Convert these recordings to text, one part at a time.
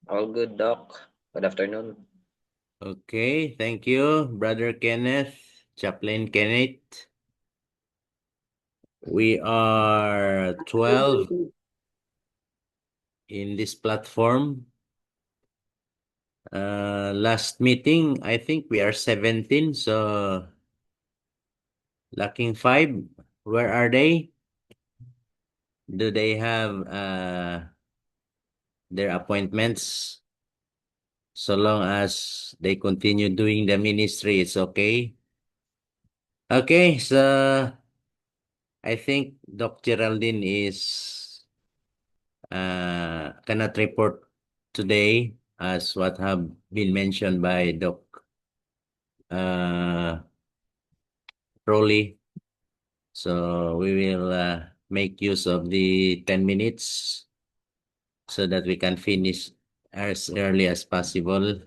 All good, Doc. Good afternoon. Okay, thank you, Brother Kenneth, Chaplain Kenneth. We are 12 in this platform. Last meeting, I think we are 17, so lacking 5. Where are they? Do they have their appointments? So long as they continue doing the ministry, it's okay. Okay, so I think Doc Geraldine is cannot report today as what have been mentioned by Doc uh, Rolly. So we will make use of the 10 minutes so that we can finish as early as possible.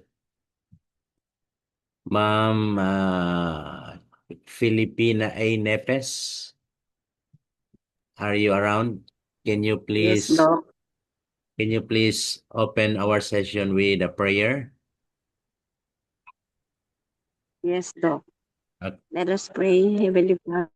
Ma'am Filipina A. Nepes, are you around? Can you Yes, please Doc. can you please open our session with a prayer? Yes, Doc. Uh, Let us pray, Heavenly Father.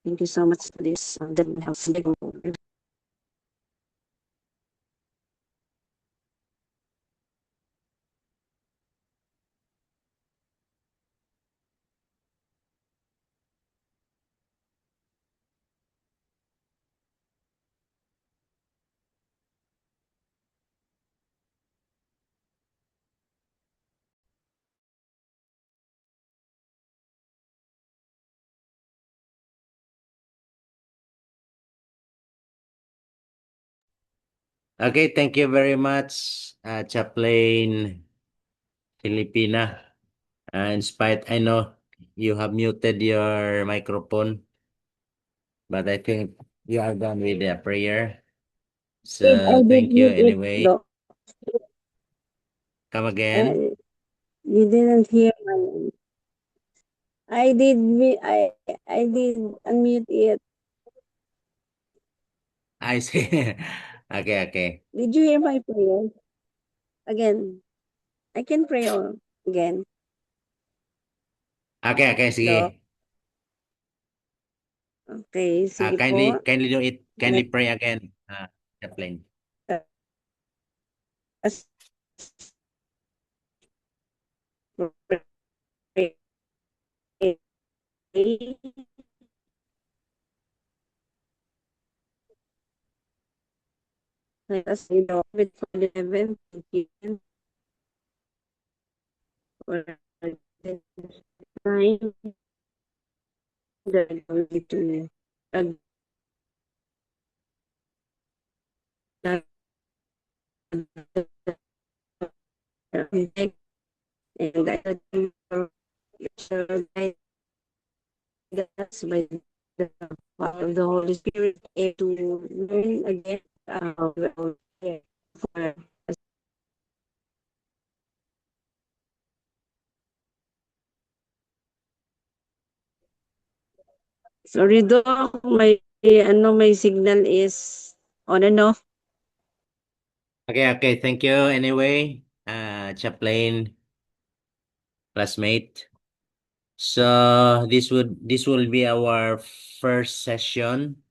Thank you so much for this. That helps me go. Okay, thank you very much, Chaplain Filipina. In spite, I know you have muted your microphone, but I think you are done with the prayer. I So did thank you mute it, anyway. Doc. Come again. Uh, you didn't hear my. I did unmute it. I see. Okay, okay. Did you hear my prayer? Again, I can pray on again, Okay, okay, Doc. sige. Okay, sige po. Kindly do it. Kindly Let pray again, Chaplain. us pray. Let us say the with 11. Thank you for the time that we to and I thank you for guide us by the power of the Holy Spirit and to learn again about for sorry Doc, my signal is on and off. Okay, okay. Thank you anyway, Chaplain, classmate. So this will be our first session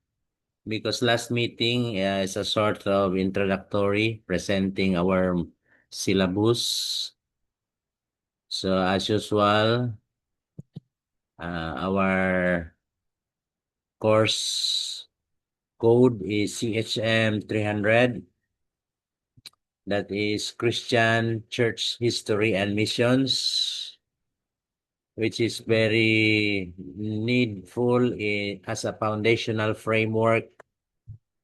because last meeting is a sort of introductory presenting our syllabus. So as usual, our course code is CHM 300. That is Christian Church History and Missions, which is very needful as a foundational framework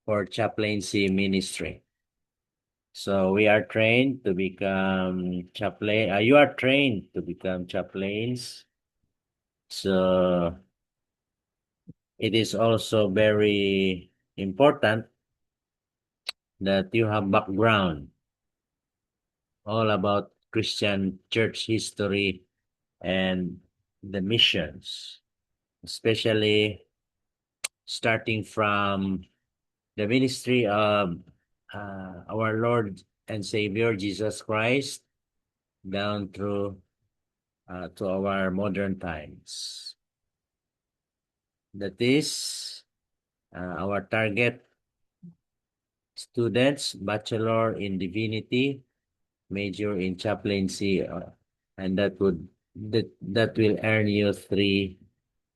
for chaplaincy ministry. So we are trained to become chaplain. You are trained to become chaplains. So it is also very important that you have background all about Christian church history and the missions, especially starting from the ministry of our Lord and Savior Jesus Christ down through to our modern times. That is our target students, bachelor in divinity, major in chaplaincy, and that will earn you 3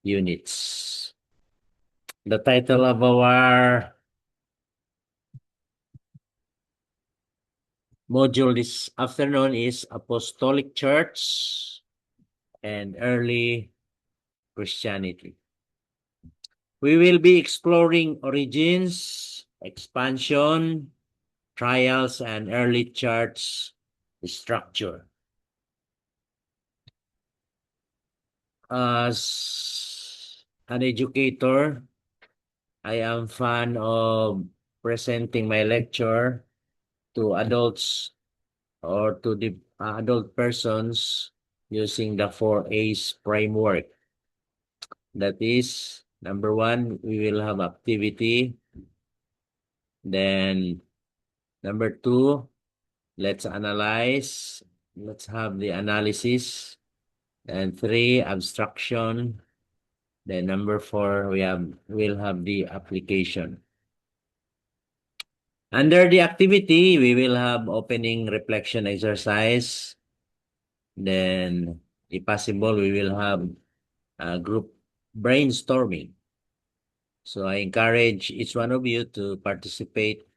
units. The title of our module this afternoon is Apostolic Church and Early Christianity. We will be exploring origins, expansion, trials, and early church structure. As an educator, I am fan of presenting my lecture to adults or to the adult persons using the 4A's framework. That is, number 1, we will have activity. Then, number 2, let's analyze. Let's have the analysis. And 3, abstraction. Then number 4, we'll have the application. Under the activity, we will have opening reflection exercise. Then, if possible, we will have group brainstorming. So I encourage each one of you to participate,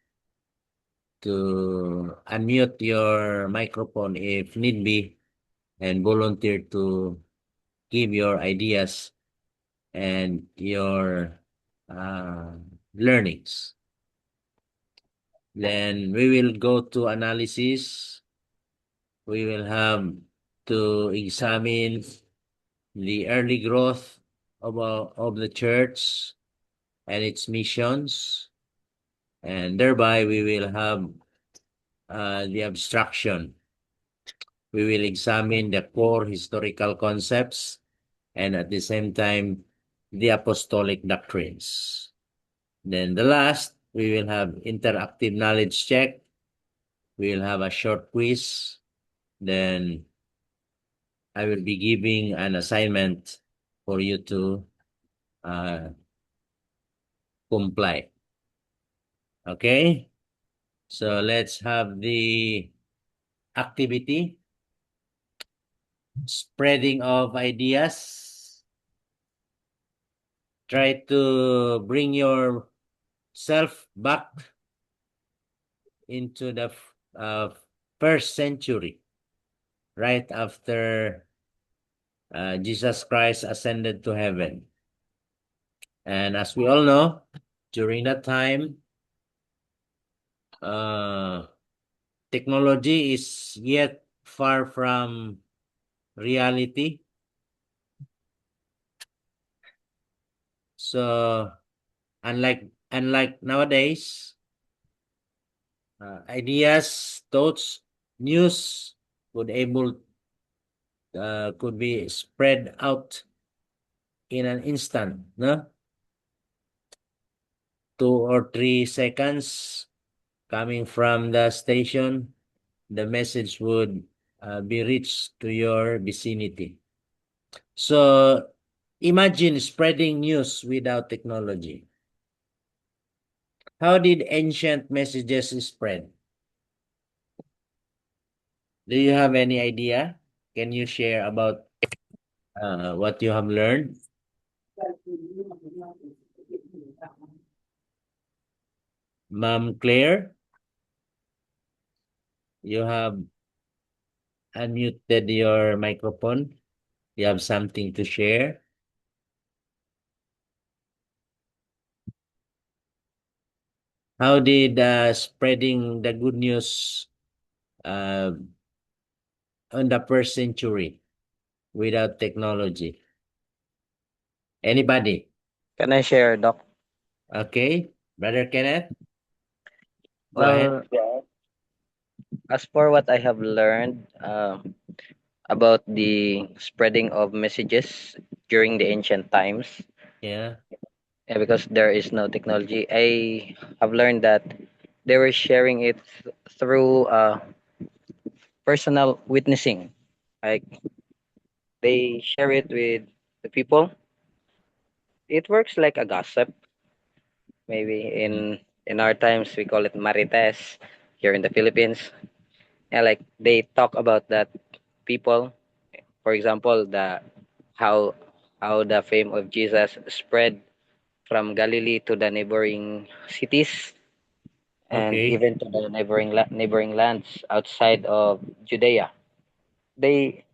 to unmute your microphone if need be, and volunteer to give your ideas and your learnings. Then we will go to analysis. We will have to examine the early growth of the church and its missions, and thereby we will have the abstraction. We will examine the core historical concepts and at the same time the apostolic doctrines. Then the last, we will have interactive knowledge check. We will have a short quiz. Then I will be giving an assignment for you to comply. Okay? So let's have the activity. Spreading of ideas. Try to bring yourself back into the first century, right after Jesus Christ ascended to heaven. And as we all know, during that time, technology is yet far from reality. So unlike nowadays, ideas, thoughts, news could be spread out in an instant, no? 2 or 3 seconds coming from the station, the message would be reached to your vicinity. So imagine spreading news without technology. How did ancient messages spread? Do you have any idea? Can you share about what you have learned? Ma'am Claire, you have unmuted your microphone. You have something to share? How did spreading the good news uh, on the first century without technology? Anybody? Can I share, Doc? Okay, Brother Kenneth, go ahead. Well, as for what I have learned about the spreading of messages during the ancient times, Yeah. because there is no technology, I have learned that they were sharing it through personal witnessing. Like they share it with the people. It works like a gossip. Maybe in our times we call it marites here in the Philippines. Yeah, like they talk about that people. For example, the how how the fame of Jesus spread from Galilee to the neighboring cities and Okay. even to the neighboring lands outside of Judea. They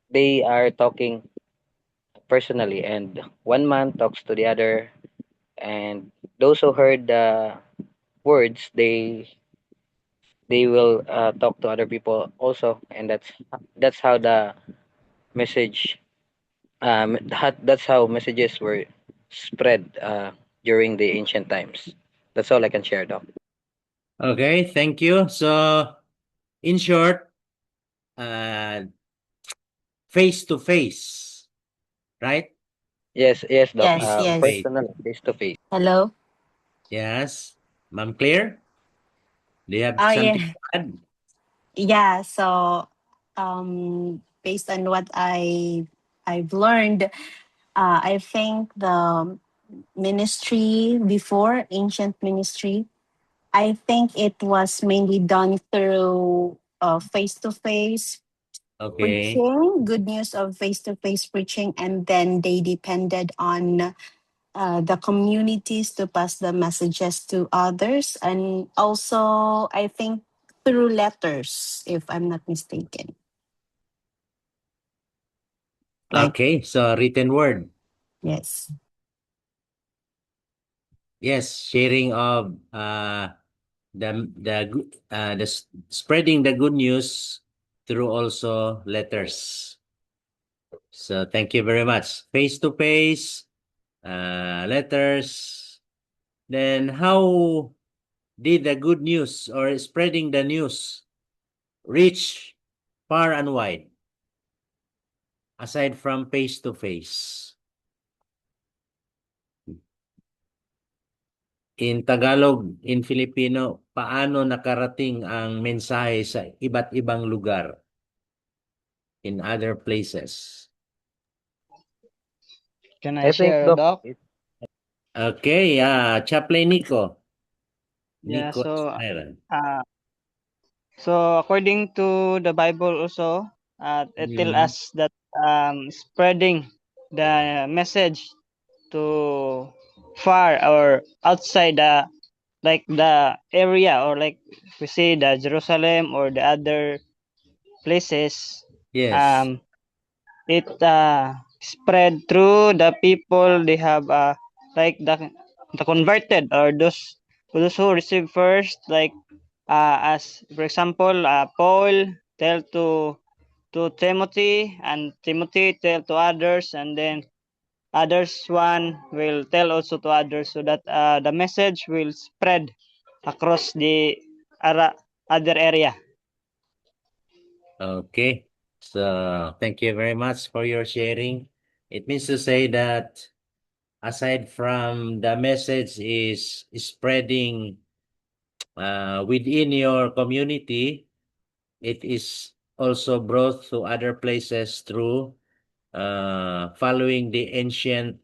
they are talking personally, and one man talks to the other, and those who heard the words, they will talk to other people also, and that's how the message that's how messages were spread during the ancient times. That's all I can share, Doc. Okay, thank you. So, in short, uh, face to face, right? Yes, Doc. Yes, Face to yes. face. Personal, face to face. Hello. Yes. Ma'am Claire, do you have Oh something yeah. to add? Yeah. So based on what I've learned, I think the ministry before ancient ministry, I think it was mainly done through face to face Okay. preaching, good news of face to face preaching, and then they depended on the communities to pass the messages to others, and also I think through letters, if I'm not mistaken. Like Okay, so written word. yes, Yes, sharing of spreading the good news through also letters. So thank you very much. Face to face, letters. Then how did the good news or spreading the news reach far and wide aside from face to face? In Tagalog, in Filipino, paano nakarating ang mensahe sa iba't ibang lugar in other places? Can I I think, share, Doc, Doc? Okay, Chaplain Nico. Yeah, Nico so Iron. uh, so according to the Bible also, it tells Mhm. us that spreading the message to far or outside the like the area, or like we say the Jerusalem or the other places, Yes. um, it spread through the people they have like the converted, or those who receive first, like as for example Paul tell to Timothy, and Timothy tell to others, and then others one will tell also to others, so that the message will spread across the other area. Okay. So thank you very much for your sharing. It means to say that aside from the message is spreading within your community, it is also brought to other places through following the ancient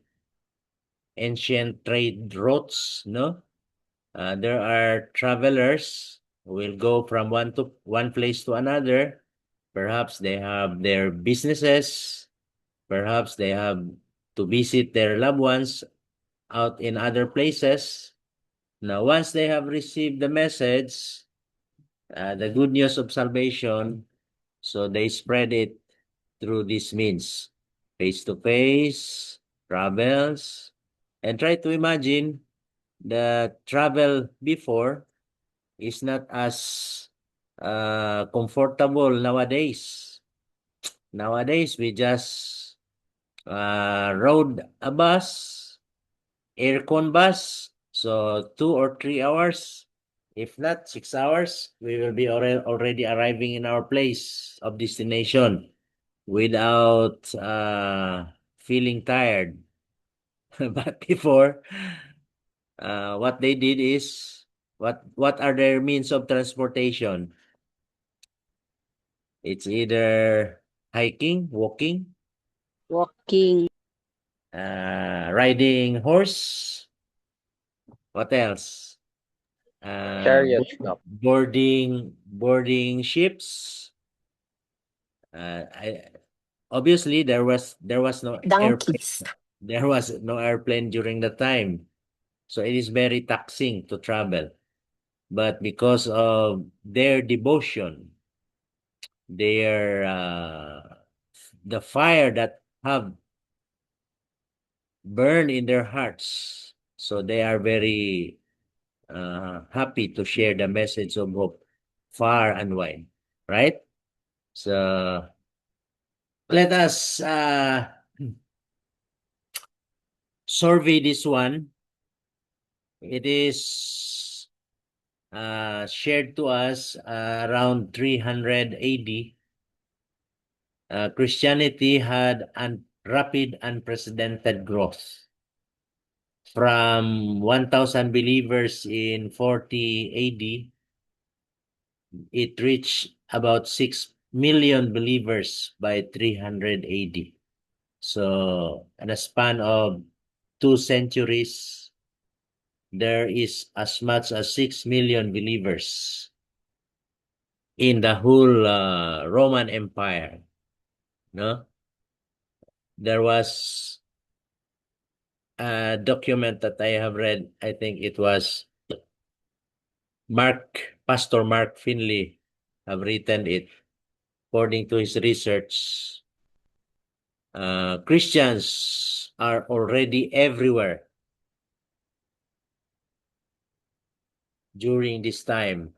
trade routes, no? There are travelers who will go from one place to another. Perhaps they have their businesses. Perhaps they have to visit their loved ones out in other places. Now, once they have received the message, the good news of salvation, so they spread it through these means, face to face, travels, and try to imagine the travel before is not as comfortable nowadays. Nowadays, we just rode a bus, aircon bus, so 2 or 3 hours, if not 6 hours, we will be already arriving in our place of destination without feeling tired. But before, what they did is, what are their means of transportation? It's either hiking, walking, Walking. riding horse. What else? Chariots, no. Boarding ships. Obviously there was no airplane. Donkeys. There was no airplane during the time, so it is very taxing to travel. But because of their devotion, their the fire that have burned in their hearts, so they are very happy to share the message of hope far and wide, right? So let us survey this one. It is shared to us around 300 AD. Christianity had rapid, unprecedented growth. From 1,000 believers in 40 AD, it reached about 6 million believers by 300 AD. So, in a span of 2 centuries, there is as much as 6 million believers in the whole Roman Empire. No? There was a document that I have read. I think it was Pastor Mark Finley have written it. According to his research, Christians are already everywhere during this time.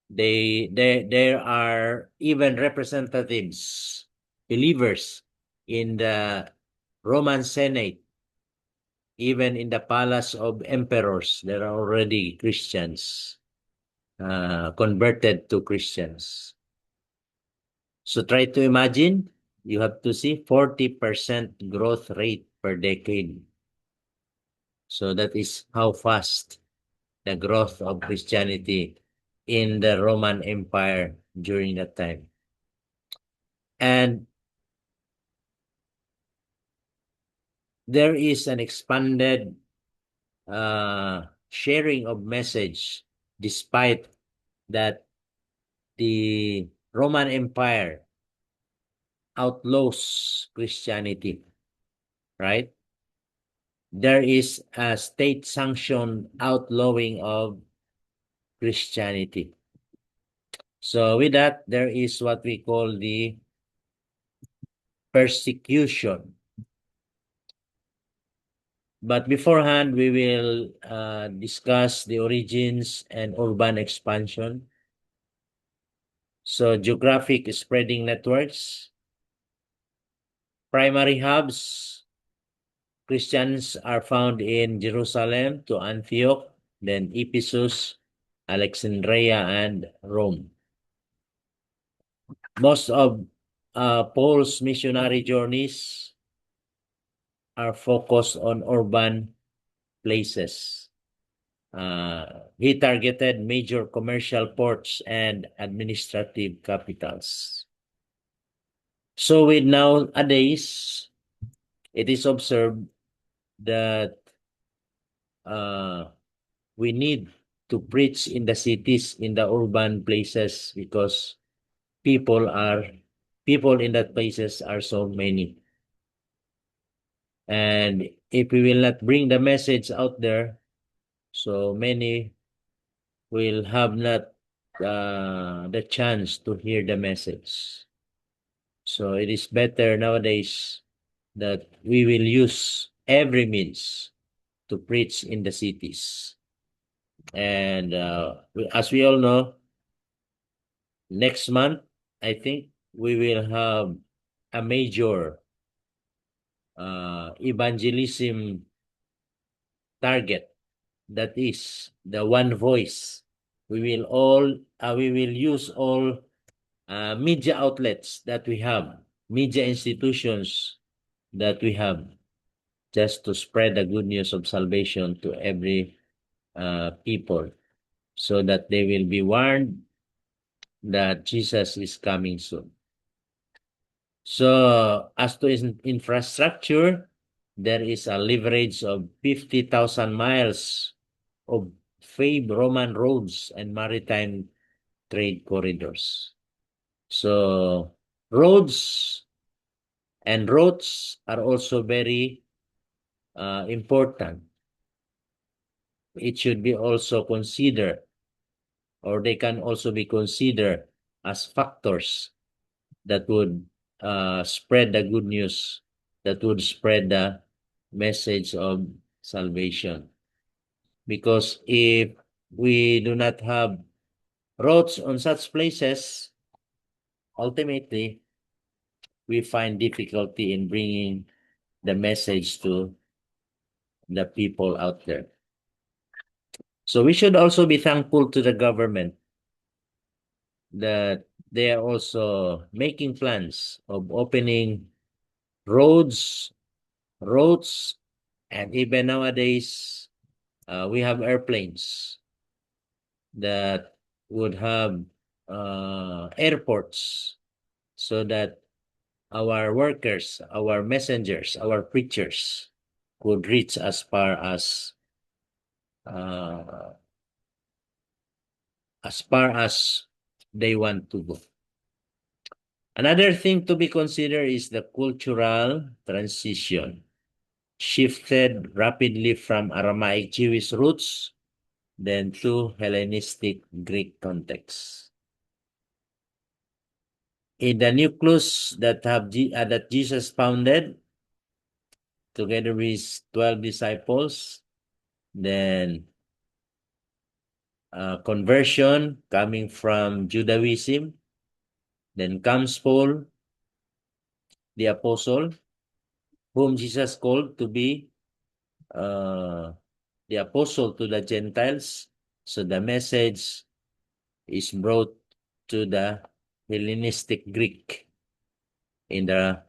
There are even representatives, believers in the Roman Senate, even in the palace of emperors. There are already Christians converted to Christians. So try to imagine, you have to see 40% growth rate per decade. So that is how fast the growth of Christianity in the Roman Empire during that time. And there is an expanded sharing of message, despite that the Roman Empire outlaws Christianity, right? There is a state-sanctioned outlawing of Christianity. So with that, there is what we call the persecution. But beforehand, we will discuss the origins and urban expansion. So geographic spreading networks, primary hubs. Christians are found in Jerusalem to Antioch, then Ephesus, Alexandria, and Rome. Most of Paul's missionary journeys are focused on urban places. He targeted major commercial ports and administrative capitals. So with nowadays, it is observed that we need to preach in the cities, in the urban places, because people in that places are so many. And if we will not bring the message out there, so many will have not the chance to hear the message. So it is better nowadays that we will use every means to preach in the cities. And as we all know, next month, I think we will have a major evangelism target. That is the one voice. We will use all media outlets that we have, media institutions that we have, just to spread the good news of salvation to every people, so that they will be warned that Jesus is coming soon. So as to infrastructure, there is a leverage of 50,000 miles of paved Roman roads and maritime trade corridors. So roads and roads are also very important. It should be also considered, or they can also be considered as factors that would spread the good news, that would spread the message of salvation. Because if we do not have roads on such places, ultimately, we find difficulty in bringing the message to the people out there. So we should also be thankful to the government that they are also making plans of opening roads, and even nowadays, we have airplanes that would have airports, so that our workers, our messengers, our preachers could reach uh, as far as they want to go. Another thing to be considered is the cultural transition. Shifted rapidly from Aramaic Jewish roots, then to Hellenistic Greek context. In the nucleus that Jesus founded, together with 12 disciples, then conversion coming from Judaism, then comes Paul, the apostle, whom Jesus called to be the apostle to the Gentiles. So the message is brought to the Hellenistic Greek in the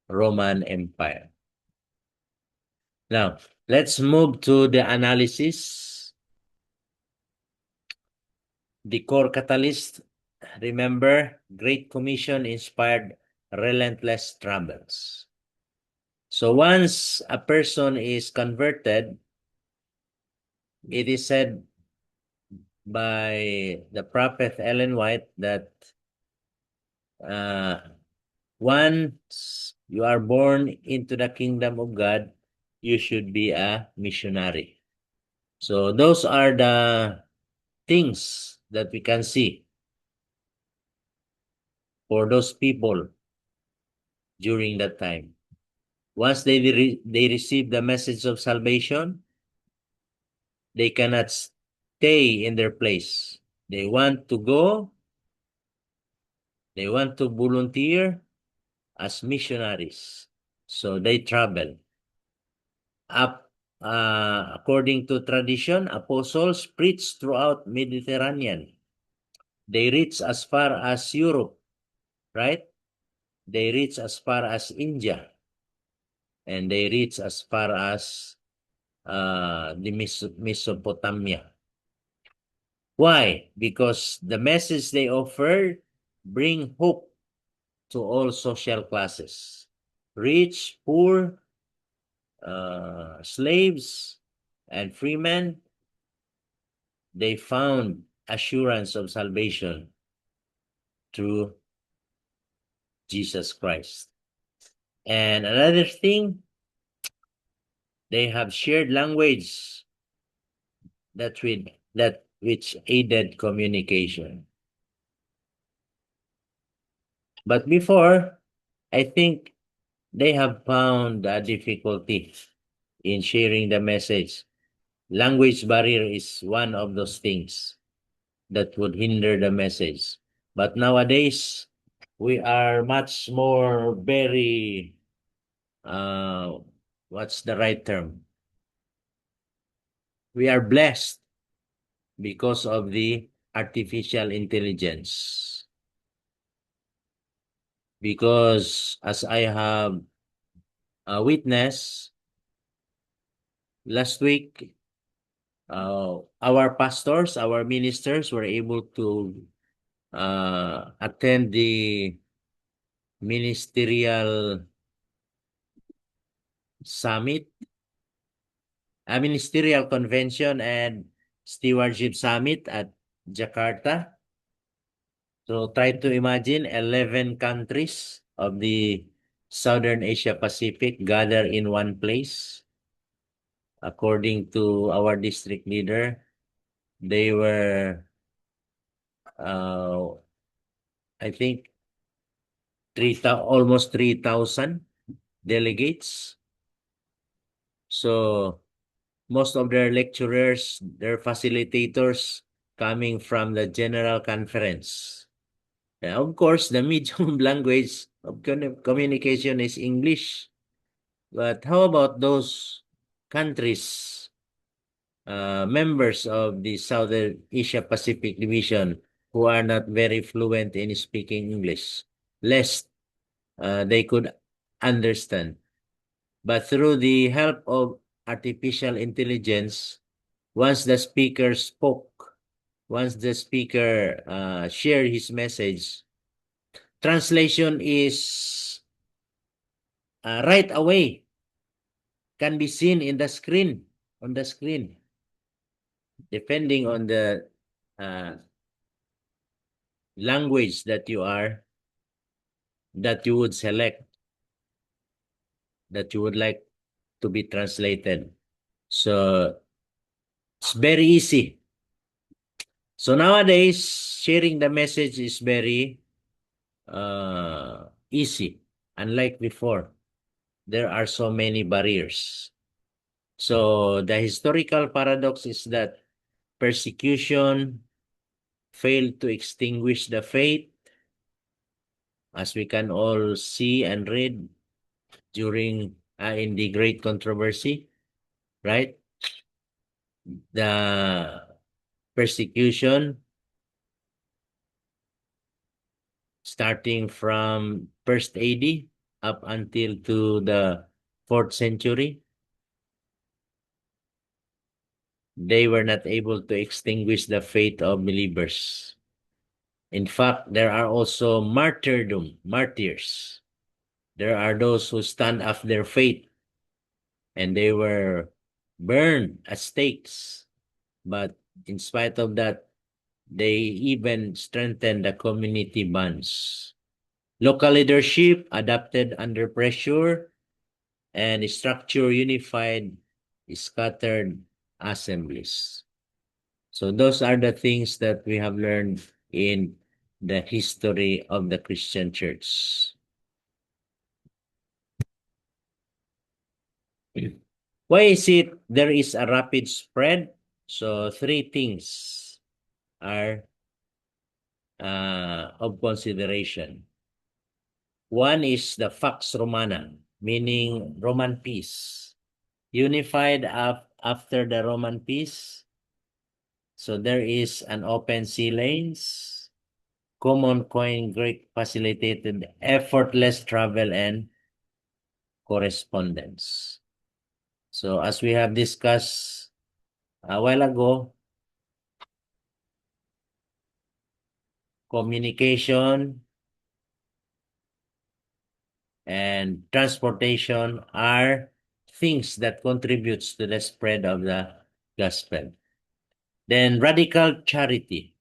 Roman Empire. Now, let's move to the analysis. The core catalyst, remember, Great Commission inspired relentless travels. So once a person is converted, it is said by the prophet Ellen White that once you are born into the kingdom of God, you should be a missionary. So those are the things that we can see for those people during that time. Once they receive the message of salvation, they cannot stay in their place. They want to go, they want to volunteer as missionaries. So they travel. According to tradition, apostles preached throughout Mediterranean. They reach as far as Europe, right? They reach as far as India. And they reach as far as the Mesopotamia. Why? Because the message they offer bring hope to all social classes. Rich, poor, slaves, and freemen, they found assurance of salvation through Jesus Christ. And another thing, they have shared language which aided communication. But before, I think they have found a difficulty in sharing the message. Language barrier is one of those things that would hinder the message. But nowadays, we are much more very, what's the right term? We are blessed because of the artificial intelligence. Because as I have witnessed last week, our pastors, our ministers were able to attend the ministerial summit, a ministerial convention and stewardship summit at Jakarta. So try to imagine 11 countries of the Southern Asia Pacific gather in one place. According to our district leader, they were, I think, almost 3,000 delegates. So most of their lecturers, their facilitators coming from the general conference. And of course, the medium language of communication is English. But how about those countries, members of the Southern Asia Pacific Division who are not very fluent in speaking English, lest they could understand? But through the help of artificial intelligence, once the speaker spoke, once the speaker shared his message, translation is right away, can be seen in the screen, on the screen, depending on the language that you would select, that you would like to be translated. So it's very easy. So nowadays, sharing the message is very easy. Unlike before, there are so many barriers. So the historical paradox is that persecution failed to extinguish the faith, as we can all see and read during in the Great Controversy, right? The persecution starting from 1st AD up until to the 4th century, they were not able to extinguish the faith of believers. In fact, there are also martyrs. There are those who stand up their faith and they were burned as stakes. But in spite of that, they even strengthened the community bonds. Local leadership adapted under pressure and structure unified scattered assemblies. So those are the things that we have learned in the history of the Christian church. Why is it there is a rapid spread? So three things are of consideration. One is the Pax Romana, meaning Roman peace. Unified after the Roman peace. So there is an open sea lanes, common coin Greek facilitated effortless travel and correspondence. So as we have discussed a while ago, communication and transportation are things that contributes to the spread of the gospel. Then radical charity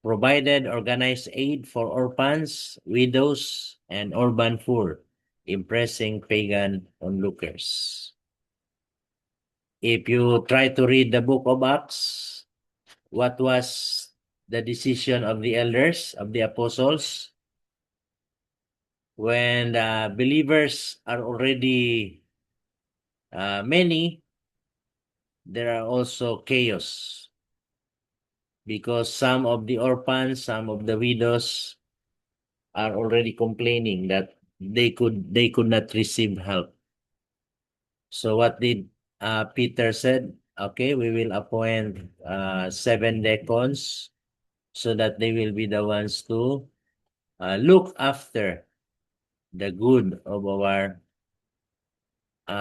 provided organized aid for orphans, widows, and urban poor, impressing pagan onlookers. If you try to read the book of Acts, what was the decision of the elders, of the apostles? When the believers are already many, there are also chaos because some of the orphans, some of the widows are already complaining that they could not receive help. So what did Peter said? Okay, we will appoint 7 deacons so that they will be the ones to look after the good of our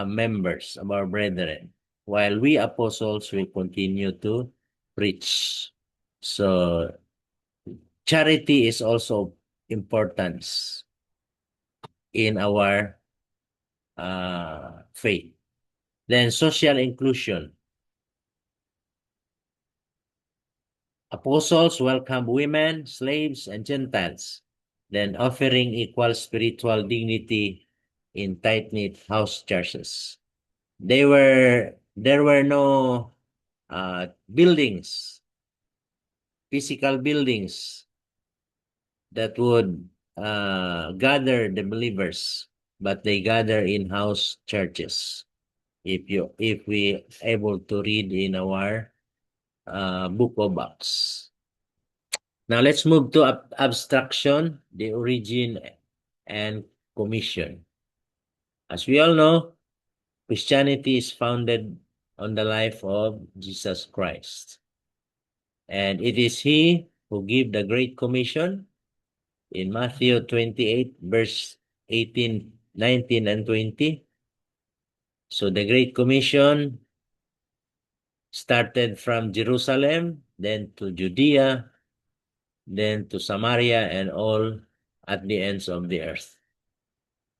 members, of our brethren, while we apostles will continue to preach. So charity is also importance in our faith. Then social inclusion. Apostles welcome women, slaves, and Gentiles, then offering equal spiritual dignity in tight-knit house churches. There were no buildings, physical buildings that would gather the believers, but they gather in house churches. If we able to read in our book of Acts. Now let's move to abstraction, the origin and commission. As we all know, Christianity is founded on the life of Jesus Christ. And it is He who gave the Great Commission in Matthew 28, verse 18, 19, and 20. So the Great Commission started from Jerusalem, then to Judea, then to Samaria, and all at the ends of the earth.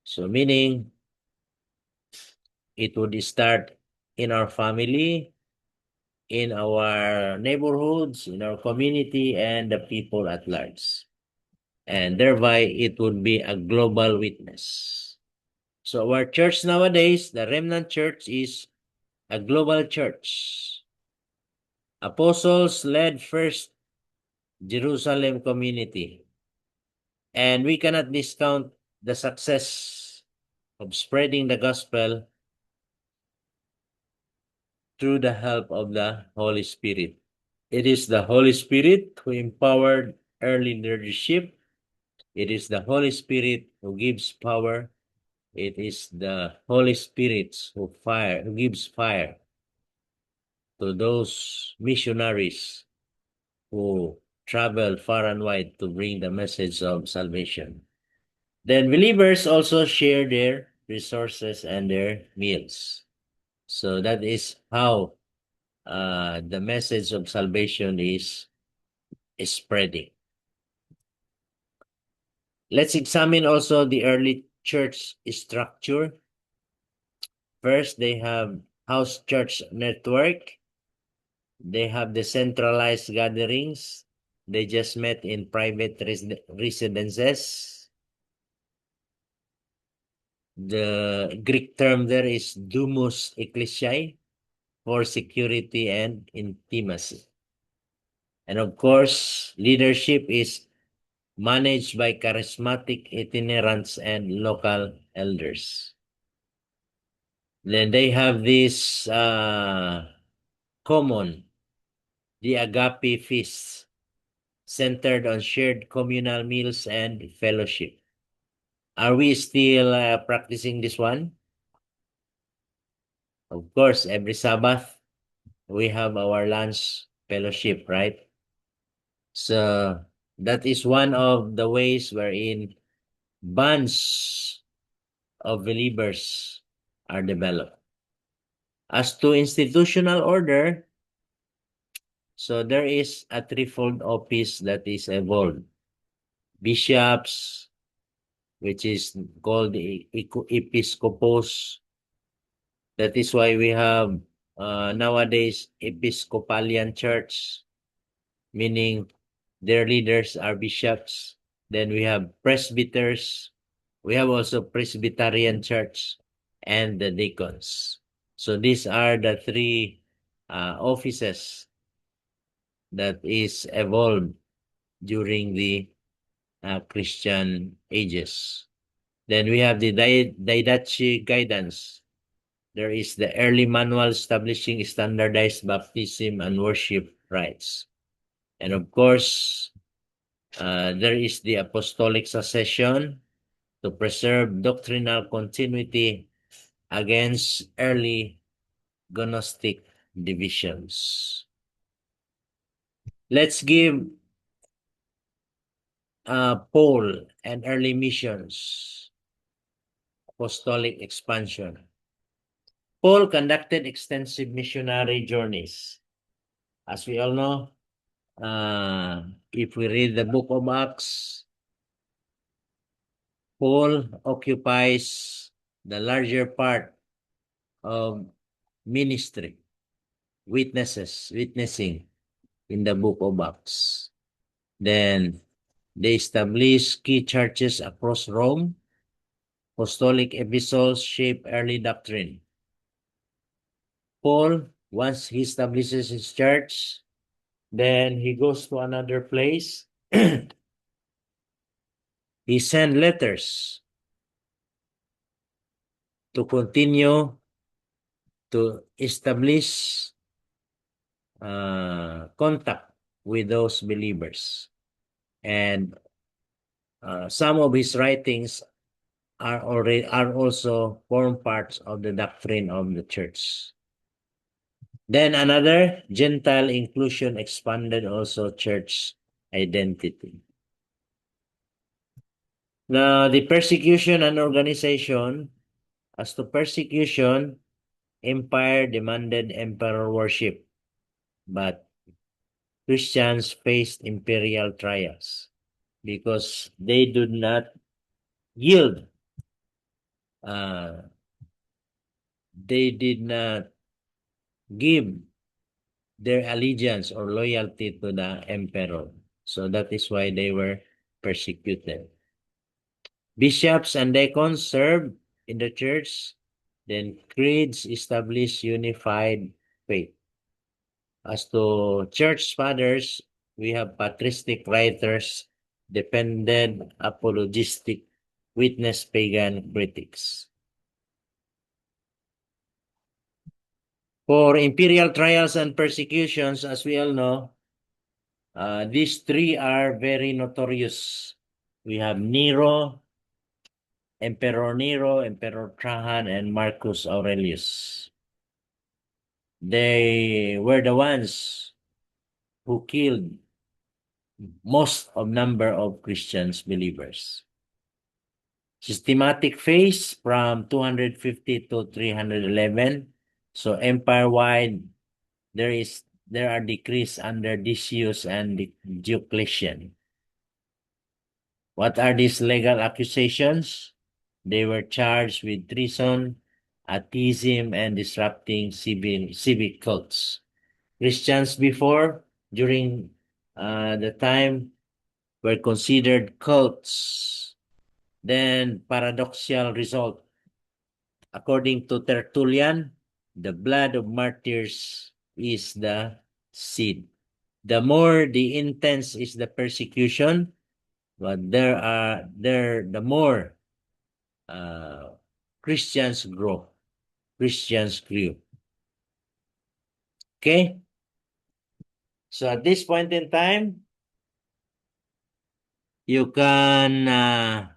So meaning, it would start in our family, in our neighborhoods, in our community, and the people at large. And thereby, it would be a global witness. So our church nowadays, the Remnant Church, is a global church. Apostles led first Jerusalem community. And we cannot discount the success of spreading the gospel through the help of the Holy Spirit. It is the Holy Spirit who empowered early leadership. It is the Holy Spirit who gives power. It is the Holy Spirit who gives fire to those missionaries who travel far and wide to bring the message of salvation. Then believers also share their resources and their meals. So that is how the message of salvation is spreading. Let's examine also the early church structure. First, they have house church network. They have the centralized gatherings. They just met in private residences. The Greek term there is Domus Ecclesiae for security and intimacy. And of course, leadership is managed by charismatic itinerants and local elders. Then they have this common, the agape feasts, centered on shared communal meals and fellowship. Are we still practicing this one? Of course, every Sabbath, we have our lunch fellowship, right? So that is one of the ways wherein bonds of believers are developed. As to institutional order, so there is a threefold office that is evolved. Bishops, which is called the episcopos. That is why we have nowadays Episcopalian Church, meaning their leaders are bishops. Then we have presbyters. We have also Presbyterian Church and the deacons. So these are the three offices that is evolved during the Christian ages. Then we have the didache guidance. there is the early manual establishing standardized baptism and worship rites. And of course, there is the apostolic succession to preserve doctrinal continuity against early Gnostic divisions. Let's give Paul and early missions, apostolic expansion. Paul conducted extensive missionary journeys. As we all know, if we read the book of Acts, Paul occupies the larger part of ministry, witnessing in the book of Acts. Then they established key churches across Rome. Apostolic epistles shape early doctrine. Paul, once he establishes his church, then he goes to another place. He sent letters to continue to establish contact with those believers. And some of his writings are also form parts of the doctrine of the church. Then another, Gentile inclusion expanded also church identity. Now, the persecution and organization. As to persecution, empire demanded emperor worship, but Christians faced imperial trials because they did not yield. They did not give their allegiance or loyalty to the emperor. So that is why they were persecuted. Bishops and deacons served in the church. Then creeds established unified faith. As to church fathers, we have patristic writers, defended apologistic, witness pagan critics. For imperial trials and persecutions, as we all know, these three are very notorious. We have Nero, Emperor Trajan, and Marcus Aurelius. They were the ones who killed most of number of Christians believers. Systematic phase from 250 to 311. So empire-wide, there are decrees under Decius and Diocletian. What are these legal accusations? They were charged with treason, atheism, and disrupting civic cults. Christians before, during the time, were considered cults. Then paradoxical result. According to Tertullian, the blood of martyrs is the seed. The more the intense is the persecution, but the more Christians grew. Okay? So at this point in time, you can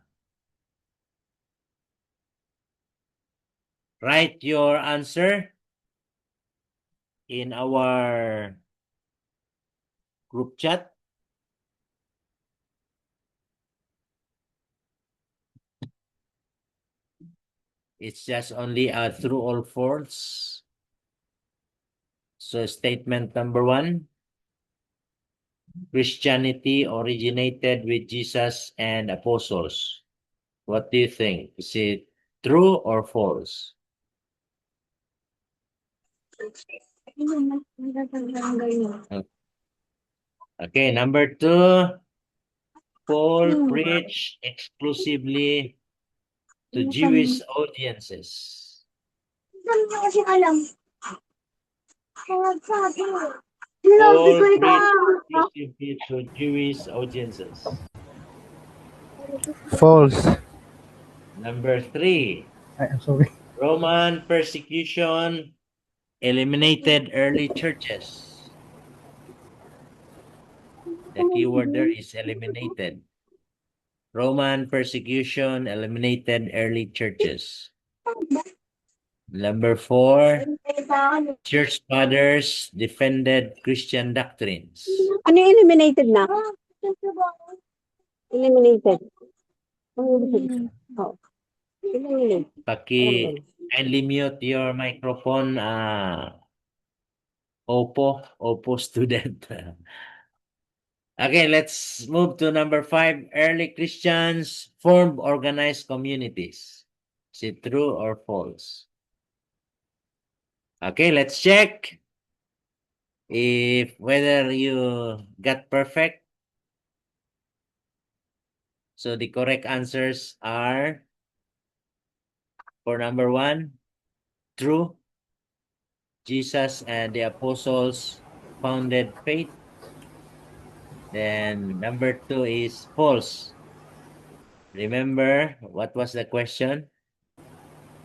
write your answer in our group chat. It's just only a true or false. So statement number 1, Christianity originated with Jesus and apostles. What do you think? Is it true or false? Okay, number 2, Paul preached exclusively to Jewish audiences. Paul preached exclusively to Jewish audiences. False. Number 3, I'm sorry. Roman persecution eliminated early churches. The keyword there is eliminated. Roman persecution eliminated early churches. Number 4, church fathers defended Christian doctrines. Ano yung eliminated na? Eliminated. Oh. Eliminated. Kindly mute your microphone, Oppo student. Okay, let's move to number 5. Early Christians formed organized communities. Is it true or false? Okay, let's check if whether you got perfect. So the correct answers are for number 1, true. Jesus and the apostles founded faith. Then number 2 is false. Remember, what was the question?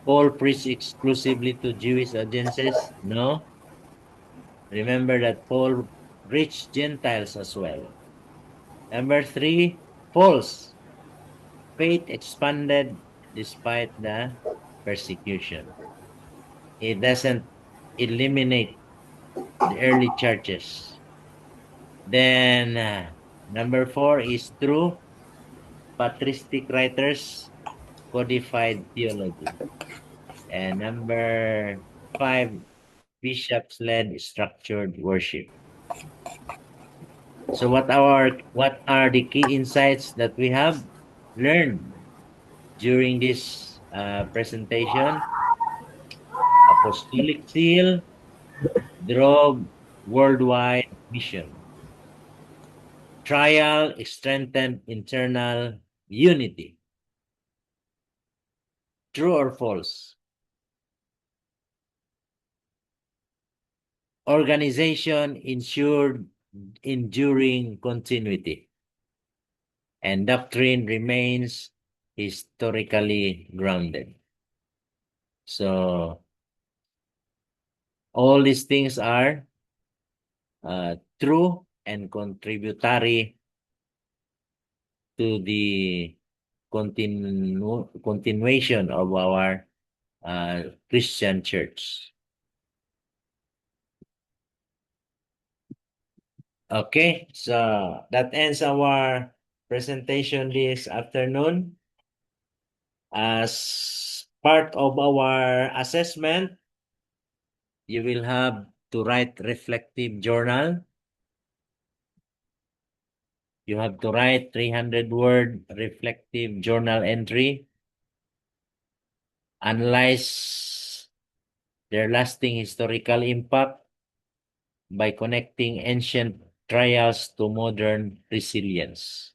Paul preached exclusively to Jewish audiences? No. Remember that Paul reached Gentiles as well. Number 3, false. Faith expanded despite the persecution. It doesn't eliminate the early churches. Then number 4 is true. Patristic writers codified theology. And number 5, bishops led structured worship. So what are the key insights that we have learned during this presentation? Apostolic seal drove worldwide mission. Trial strengthened internal unity. True or false? Organization ensured enduring continuity. And doctrine remains historically grounded. So all these things are true and contributory to the continuation of our Christian church. Okay, so that ends our presentation this afternoon. As part of our assessment, you will have to write reflective journal. You have to write 300-word reflective journal entry. Analyze their lasting historical impact by connecting ancient trials to modern resilience.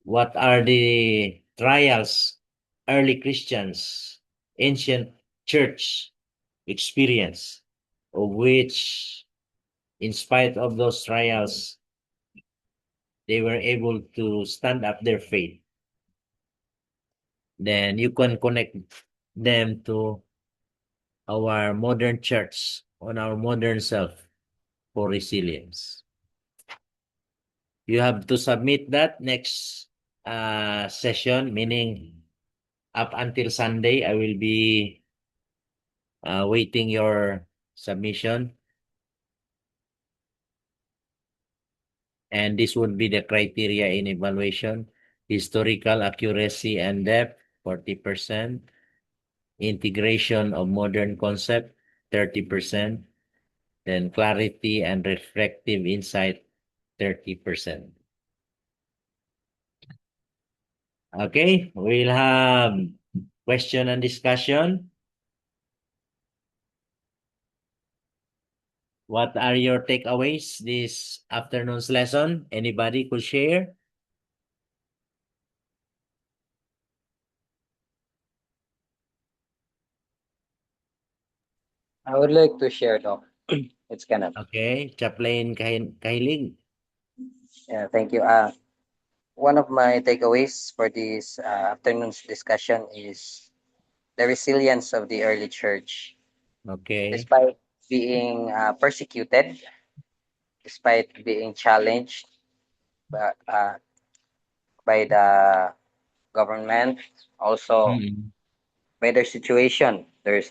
What are the trials early Christians, ancient church experience, of which, in spite of those trials, they were able to stand up their faith? Then you can connect them to our modern church, on our modern self, for resilience. You have to submit that next session, meaning up until Sunday, I will be waiting your submission. And this would be the criteria in evaluation: historical accuracy and depth, 40%, integration of modern concept, 30%, then clarity and reflective insight, 30%. Okay, we'll have question and discussion. What are your takeaways this afternoon's lesson? Anybody could share? I would like to share, Doc. It's Kenneth. Okay, Chaplain Kahilig. Yeah, thank you. One of my takeaways for this afternoon's discussion is the resilience of the early church, Okay. despite being persecuted, despite being challenged by, by the government, also Mm. by their situation. There are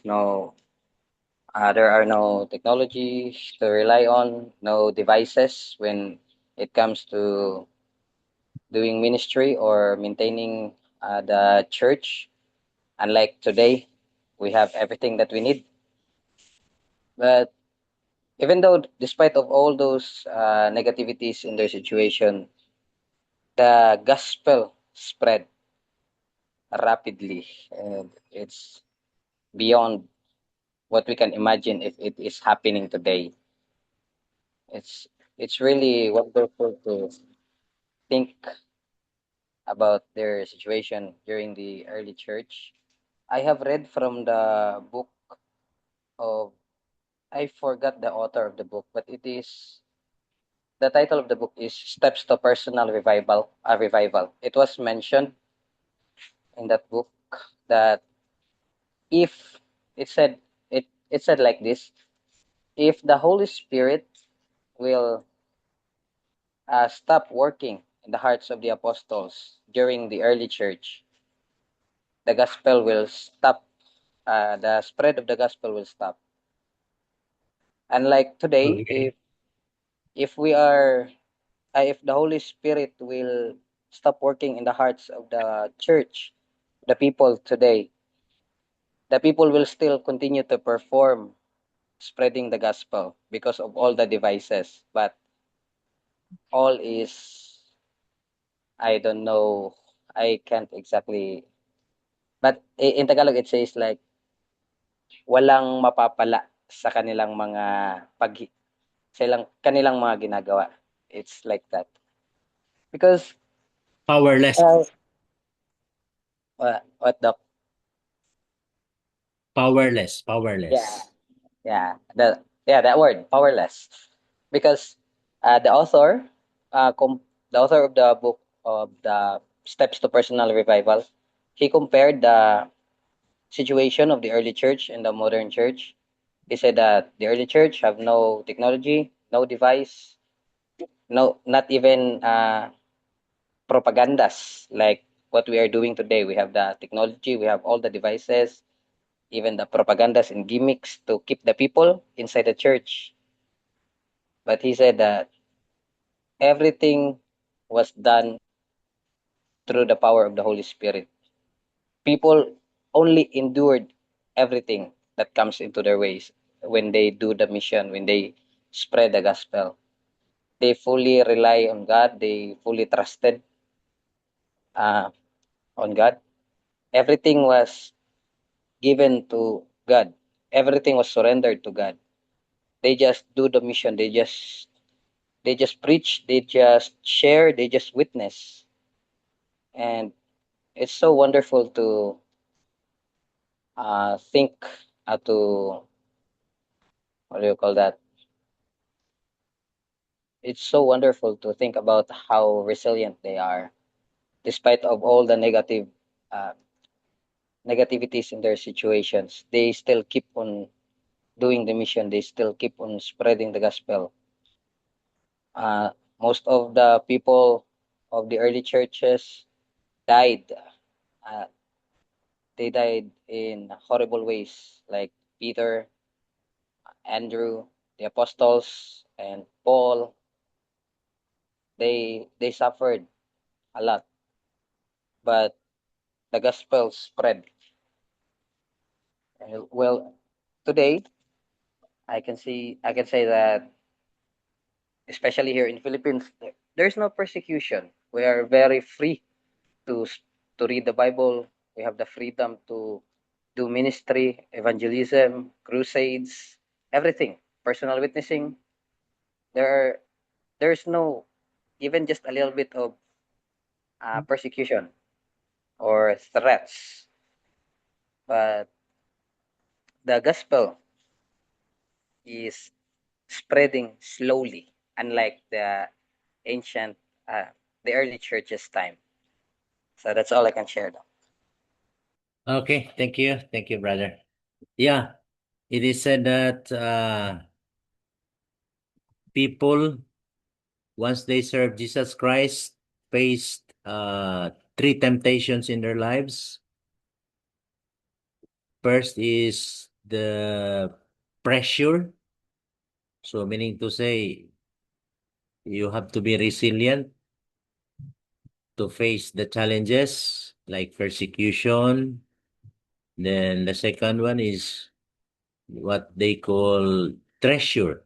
no technologies to rely on, no devices when it comes to doing ministry or maintaining the church. Unlike today, we have everything that we need. But even though, despite of all those negativities in their situation, the gospel spread rapidly, and it's beyond what we can imagine if it is happening today. It's it's really wonderful to think about their situation during the early church. I have read from the book of, I forgot the author of the book, but it is, the title of the book is Steps to Personal Revival. A revival. It was mentioned in that book that if it said it said like this: if the Holy Spirit will stop working in the hearts of the apostles during the early church, the gospel will stop. The spread of the gospel will stop. Unlike today, Okay. if we are if the Holy Spirit will stop working in the hearts of the church, the people today, the people will still continue to perform spreading the gospel because of all the devices. But all is, I don't know, I can't exactly. But in Tagalog, it says like walang mapapala sa kanilang mga kanilang mga ginagawa. It's like that. Because Powerless. uh, what the Powerless. yeah, Powerless. that word, powerless. Because the author, the author of the book of the Steps to Personal Revival, he compared the situation of the early church and the modern church. He said that the early church have no technology, no device, no, not even propagandas like what we are doing today. We have the technology, we have all the devices, even the propagandas and gimmicks to keep the people inside the church. But he said that everything was done through the power of the Holy Spirit. People only endured everything that comes into their ways when they do the mission, when they spread the gospel. They fully rely on God, they fully trusted uh, on God. Everything was given to God, everything was surrendered to God. They just do the mission, they just preach, they just share, they just witness. And it's so wonderful to think to, what do you call that? It's so wonderful to think about how resilient they are, despite of all the uh, negativities in their situations. They still keep on doing the mission. They still keep on spreading the gospel. Uh, Most of the people of the early churches died. Uh, they died in horrible ways, like Peter, Andrew, the apostles, and Paul. They suffered a lot, but the gospel spread. Well, today I can say that, especially here in Philippines, there's no persecution. We are very free to to read the Bible. We have the freedom to do ministry, evangelism, crusades, everything, personal witnessing. There are there's no even just a little bit of persecution or threats, but the gospel is spreading slowly, unlike ancient, uh, the early church's time. So that's all I can share. Though. Okay, thank you, brother. Yeah, it is said that people, once they serve Jesus Christ, faced three temptations in their lives. First is the pressure. So meaning to say, you have to be resilient to face the challenges like persecution. Then the second one is what they call treasure.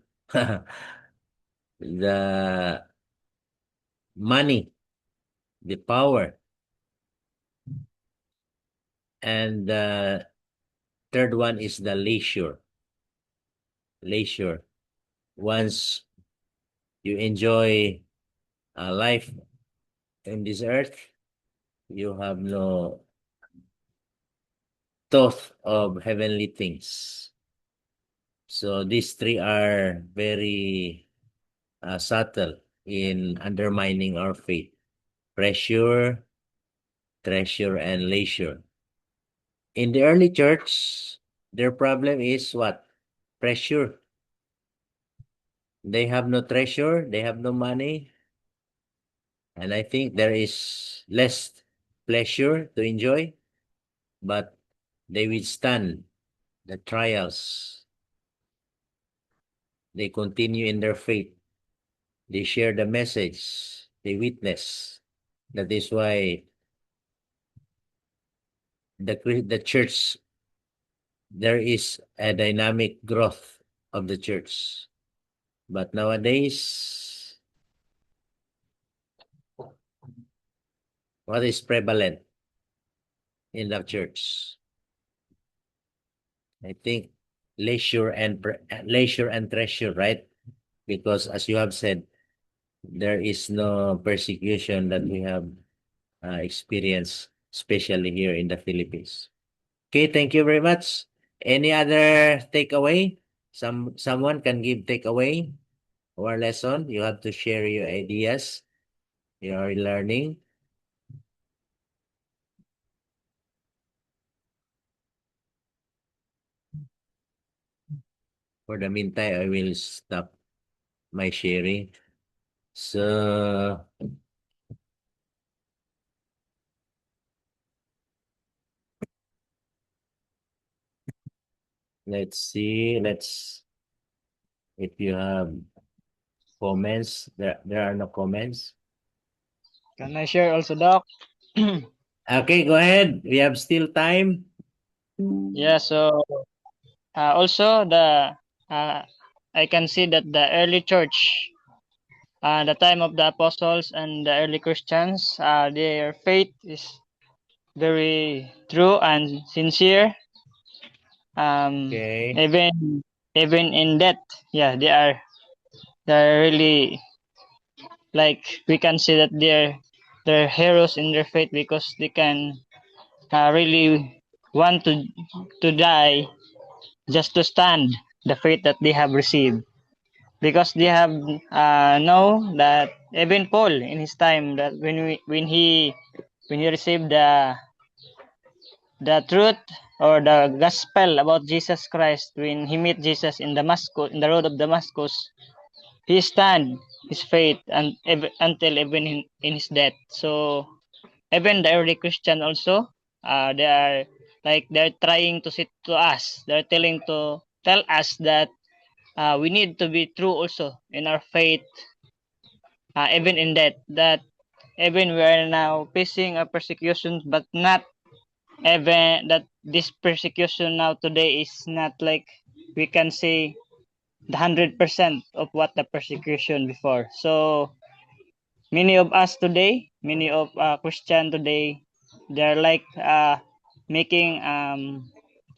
The money, the power. And the third one is the leisure. Leisure. Once you enjoy life in this earth, you have no thought of heavenly things. So these three are very subtle in undermining our faith. Pressure, treasure, and leisure. In the early church, their problem is what? Pressure. They have no treasure, they have no money, and I think there is less pleasure to enjoy, but they withstand the trials. They continue in their faith. They share the message. They witness. That is why the church, there is a dynamic growth of the church. But nowadays, what is prevalent in the church? I think leisure and treasure, right? Because as you have said, there is no persecution that we have experienced, especially here in the Philippines. Okay, thank you very much. Any other takeaway? Someone can give takeaway or lesson. You have to share your ideas, your learning. For the meantime, I will stop my sharing. So let's see. If you have comments, there are no comments. Can I share also, Doc? Okay, go ahead. We have still time. Yeah, so also I can see that the early church, the time of the apostles and the early Christians, their faith is very true and sincere. Okay. Even in death, yeah, they're really, like, we can say that they're heroes in their faith because they can really want to die just to stand the faith that they have received, because they have know that even Paul in his time, that when he received the truth or the gospel about Jesus Christ, when he met Jesus in Damascus, in the road of Damascus, he stand his faith and until even in his death. So even the early Christian also, they are like, they're trying to sit to us. They're telling to tell us that we need to be true also in our faith, even in death. That even we are now facing a persecution, but not even that this persecution now today is not like we can say the 100% of what the persecution before. So many of us today, many of Christian today, they're like making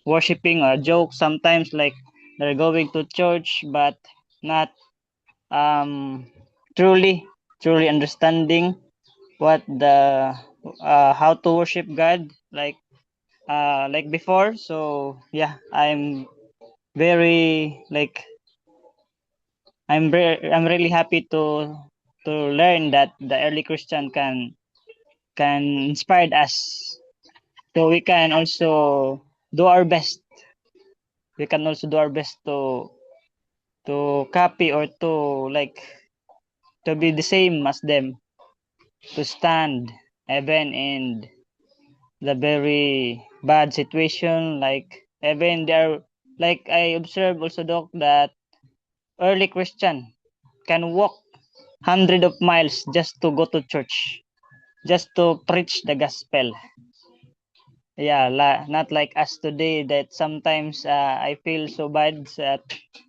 worshiping or joke sometimes, like they're going to church but not um truly understanding what the how to worship God, like before. So yeah, very like I'm really happy to learn that the early Christian can inspire us So we can also do our best. We can also do our best to copy or to be the same as them, to stand even in the very bad situation, like even there, like I observed also, Doc, that early Christian can walk hundred of miles just to go to church, just to preach the gospel. Yeah, not like us today that sometimes I feel so bad that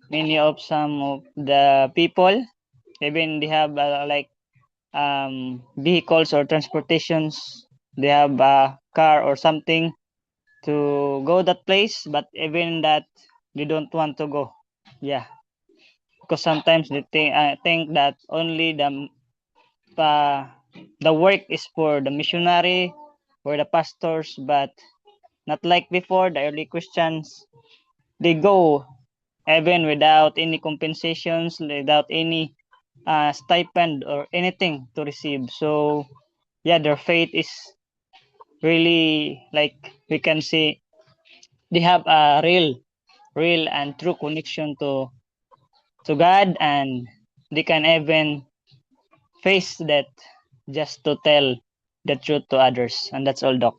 many of some of the people, even they have vehicles or transportations, they have a car or something to go that place, but even that they don't want to go. Yeah, because sometimes they think that only uh, the work is for the missionary or the pastors, but not like before. The early Christians, they go even without any compensations, without any stipend or anything to receive. So yeah, their faith is really, like we can say, they have a real and true connection to God, and they can even face that just to tell the truth to others. And that's all, Doc.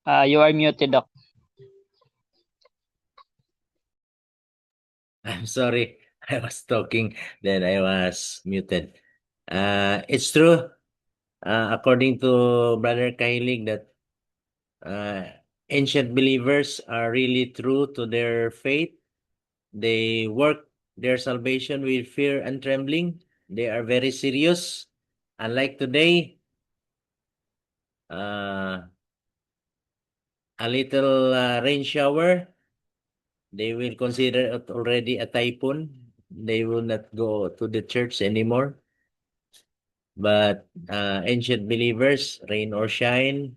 You are muted, Doc. I'm sorry. I was talking, then I was muted. It's true. According to Brother Kailig, that uh, ancient believers are really true to their faith. They work their salvation with fear and trembling. They are very serious. Unlike today, uh, a little rain shower, they will consider it already a typhoon. They will not go to the church anymore. But ancient believers, rain or shine,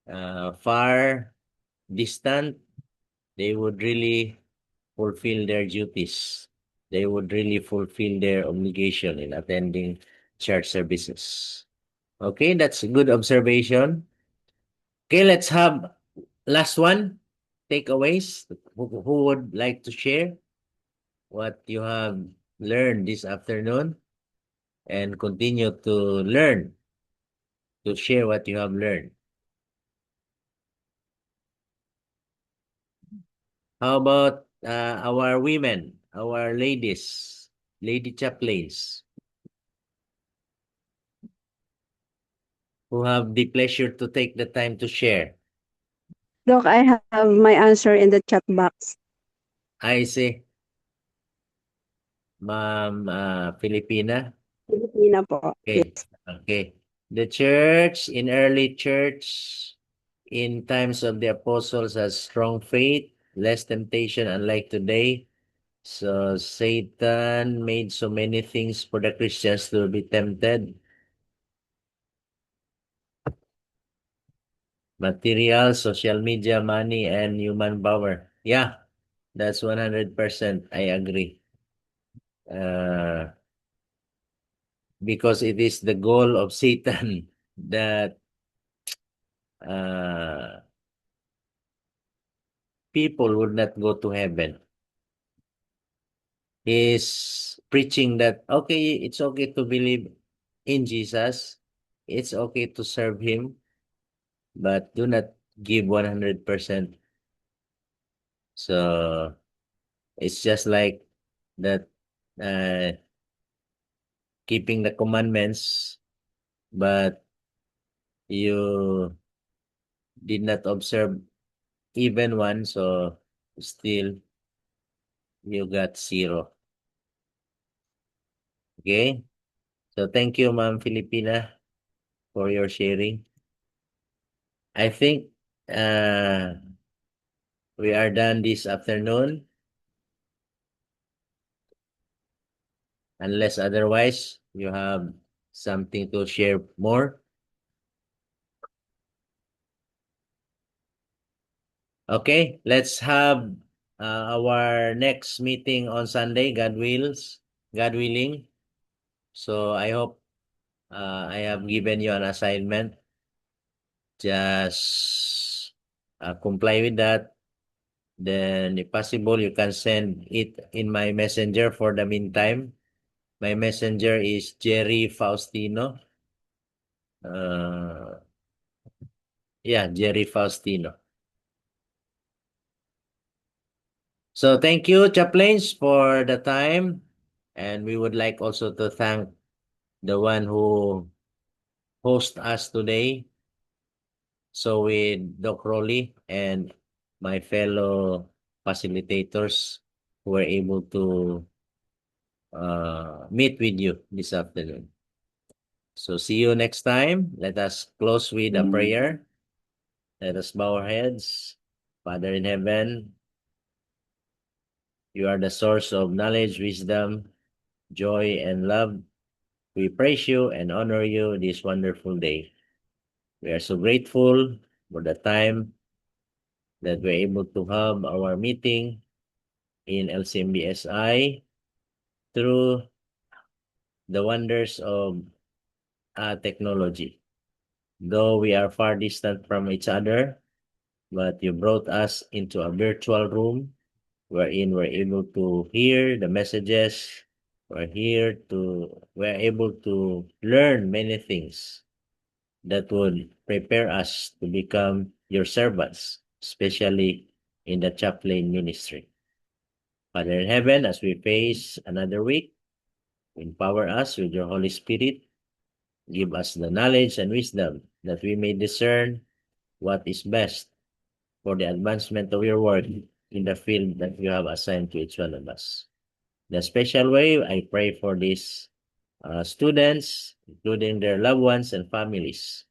far, distant, they would really fulfill their duties. They would really fulfill their obligation in attending church services. Okay, that's a good observation. Okay, let's have last one. Takeaways. Who would like to share what you have learned this afternoon and continue to learn, to share what you have learned? How about our women, our ladies, lady chaplains, who have the pleasure to take the time to share? Doc, I have my answer in the chat box. I see, Ma'am Filipina. Filipina po. Okay, okay. The church, in early church, in times of the apostles, has strong faith, less temptation, unlike today. So Satan made so many things for the Christians to be tempted. Material, social media, money, and human power. Yeah, that's 100%. I agree. Because it is the goal of Satan that uh, people would not go to heaven. He's preaching that, okay, it's okay to believe in Jesus. It's okay to serve him, but do not give 100%. So it's just like that, uh, keeping the commandments, but you did not observe even one, so still you got zero. Okay? So thank you, Ma'am Filipina, for your sharing. I think we are done this afternoon. Unless otherwise, you have something to share more? Okay, let's have our next meeting on Sunday, God willing. So I hope I have given you an assignment. Just comply with that. Then, if possible, you can send it in my messenger for the meantime. My messenger is Jerry Faustino. Jerry Faustino. So thank you, chaplains, for the time. And we would like also to thank the one who host us today. So with Doc Rolly and my fellow facilitators who were able to meet with you this afternoon. So see you next time. Let us close with a prayer. Let us bow our heads. Father in heaven, you are the source of knowledge, wisdom, joy, and love. We praise you and honor you this wonderful day. We are so grateful for the time that we're able to have our meeting in LCMBSI through the wonders of technology. Though we are far distant from each other, but you brought us into a virtual room wherein we're able to hear the messages. We're able to learn many things that would prepare us to become your servants, especially in the chaplain ministry. Father in heaven, as we face another week, empower us with your Holy Spirit. Give us the knowledge and wisdom that we may discern what is best for the advancement of your work in the field that you have assigned to each one of us. In a special way, I pray for these students, including their loved ones and families,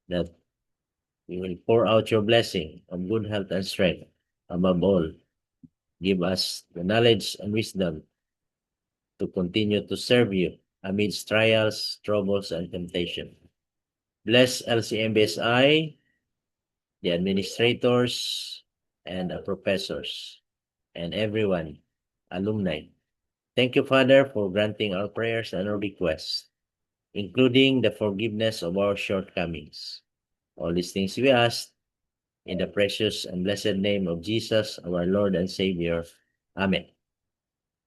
that you will pour out your blessing of good health and strength. Above all, give us the knowledge and wisdom to continue to serve you amidst trials, troubles, and temptation. Bless LCMBSI, the administrators, and the professors, and everyone, alumni. Thank you, Father, for granting our prayers and our requests, including the forgiveness of our shortcomings. All these things we ask in the precious and blessed name of Jesus, our Lord and Savior. Amen.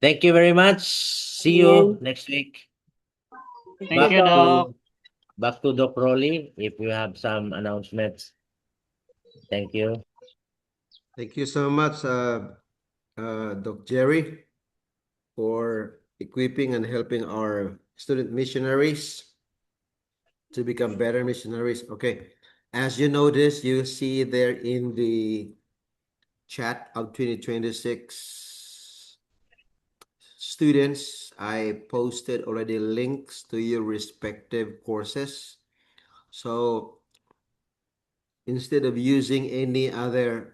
Thank you very much. See you next week. Thank you, Doc. Back to Doc Rolly if you have some announcements. Thank you. Thank you so much, Doc Jerry, for equipping and helping our student missionaries to become better missionaries. Okay, as you notice, you see there in the chat of 2026 students, I posted already links to your respective courses. So instead of using any other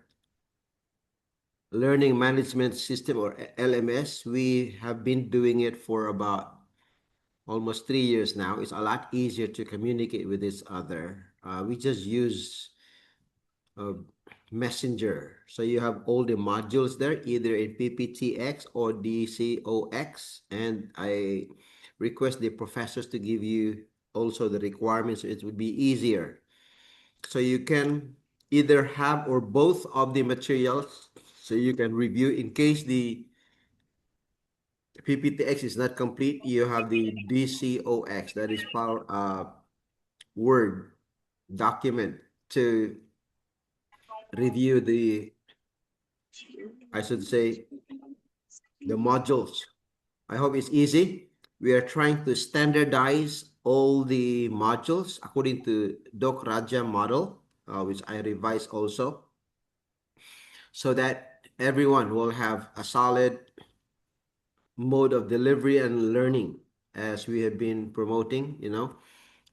learning management system or LMS, we have been doing it for about almost 3 years now. It's a lot easier to communicate with each other. We just use Messenger. So you have all the modules there, either in PPTX or DCOX. And I request the professors to give you also the requirements. So it would be easier. So you can either have or both of the materials. So you can review in case the PPTX is not complete. You have the DCOX, that is power Word document to review the, I should say, the modules. I hope it's easy. We are trying to standardize all the modules according to Doc Raja model, which I revised also, so that everyone will have a solid mode of delivery and learning as we have been promoting,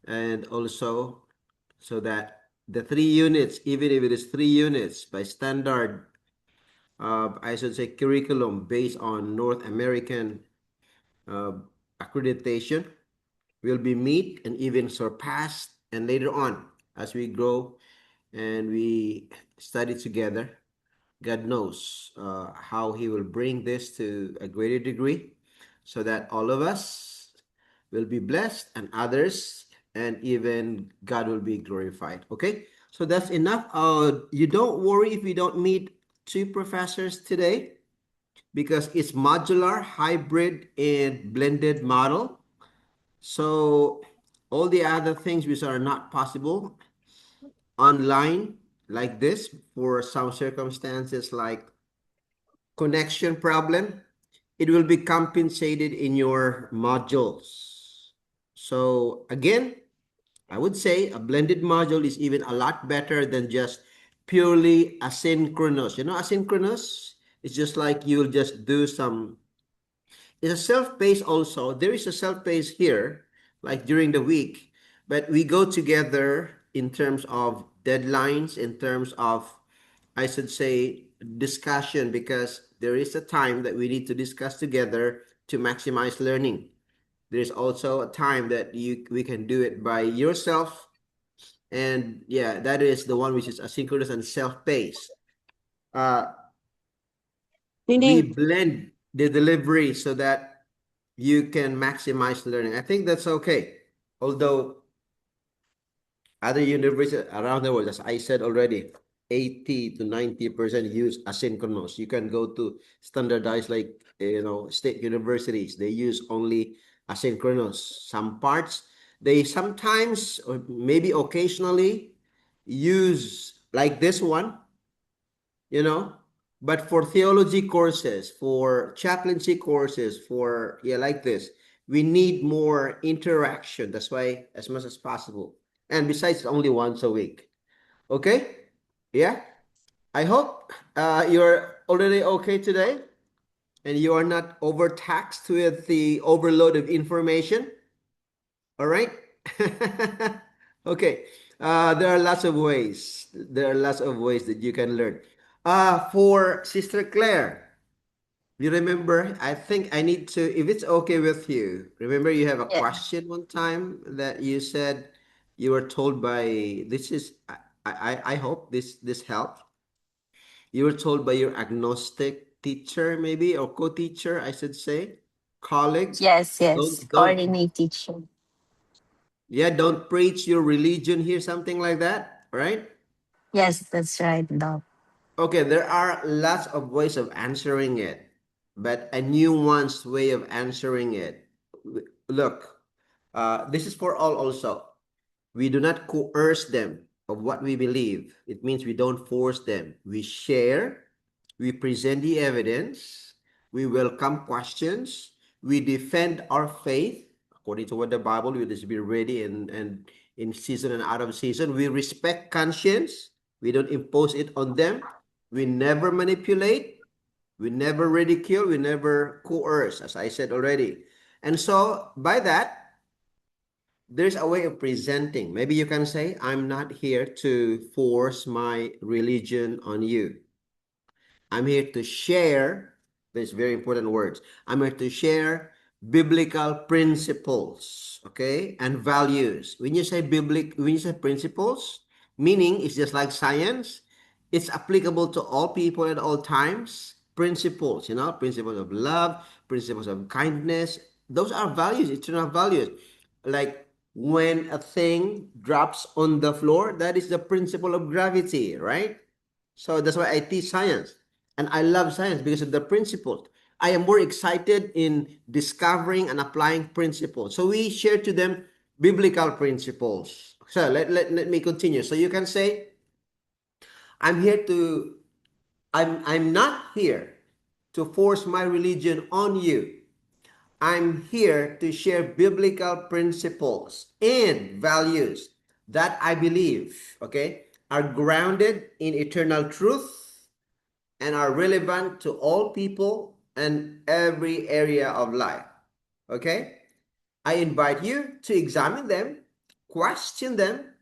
and also so that the 3 units, even if it is 3 units by standard, I should say curriculum based on North American accreditation, will be meet and even surpassed. And later on, as we grow and we study together, God knows how He will bring this to a greater degree so that all of us will be blessed and others, and even God will be glorified. Okay, so that's enough. You don't worry if we don't meet two professors today because it's modular, hybrid, and blended model. So all the other things which are not possible online like this for some circumstances like connection problem, it will be compensated in your modules. So again, I would say a blended module is even a lot better than just purely asynchronous. You know, asynchronous, it's just like you'll just do some, it's a self-paced also. There is a self-paced here, like during the week, but we go together in terms of deadlines, in terms of, I should say, discussion, because there is a time that we need to discuss together to maximize learning. There's also a time that we can do it by yourself. And yeah, that is the one which is asynchronous and self-paced. We Meaning, blend the delivery so that you can maximize learning. I think that's okay. Although other universities around the world, as I said already, 80 to 90% use asynchronous. You can go to standardized like state universities. They use only asynchronous. Some parts they sometimes or maybe occasionally use like this one, you know. But for theology courses, for chaplaincy courses, for like this, we need more interaction. That's why as much as possible. And besides, it's only once a week. Okay? Yeah. I hope you're already okay today and you are not overtaxed with the overload of information. All right? Okay. There are lots of ways. There are lots of ways that you can learn. For Sister Claire, you remember, I think I need to, if it's okay with you, remember you have a Yeah. question one time that you said you were told by, this is, I hope this helped. You were told by your agnostic teacher, maybe, or co-teacher, I should say, colleague, Yes, yes. don't, Coordinate teacher. yeah, don't preach your religion here, something like that, right? Yes, that's right, Doc. Okay, there are lots of ways of answering it, but a nuanced way of answering it. Look, this is for all also. We do not coerce them of what we believe. It means we don't force them. We share, we present the evidence, we welcome questions, we defend our faith according to what the Bible will just be ready and in season and out of season. We respect conscience. We don't impose it on them. We never manipulate. We never ridicule. We never coerce, as I said already. And so by that, there's a way of presenting. Maybe you can say, I'm not here to force my religion on you. I'm here to share, these very important words. I'm here to share biblical principles, okay, and values. When you say when you say principles, meaning it's just like science, it's applicable to all people at all times. Principles, principles of love, principles of kindness. Those are values, eternal values. Like when a thing drops on the floor, that is the principle of gravity, right? So that's why I teach science. And I love science because of the principles. I am more excited in discovering and applying principles. So we share to them biblical principles. So let me continue. So you can say, I'm here to, I'm not here to force my religion on you. I'm here to share biblical principles and values that I believe, okay, are grounded in eternal truth and are relevant to all people and every area of life. Okay? I invite you to examine them, question them,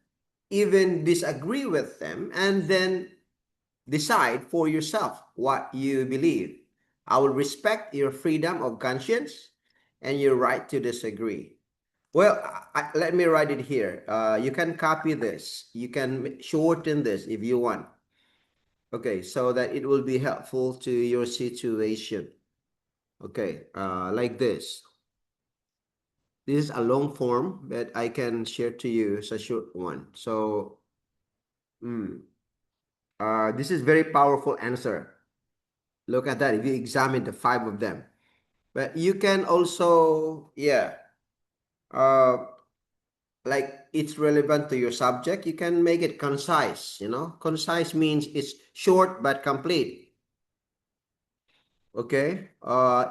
even disagree with them, and then decide for yourself what you believe. I will respect your freedom of conscience and your right to disagree. Well, let me write it here. You can copy this. You can shorten this if you want. Okay, so that it will be helpful to your situation. Okay, like this. This is a long form, but I can share to you as a short one. So, this is very powerful answer. Look at that. If you examine the 5 of them, but you can also, like it's relevant to your subject. You can make it concise. Concise means it's short but complete. Okay.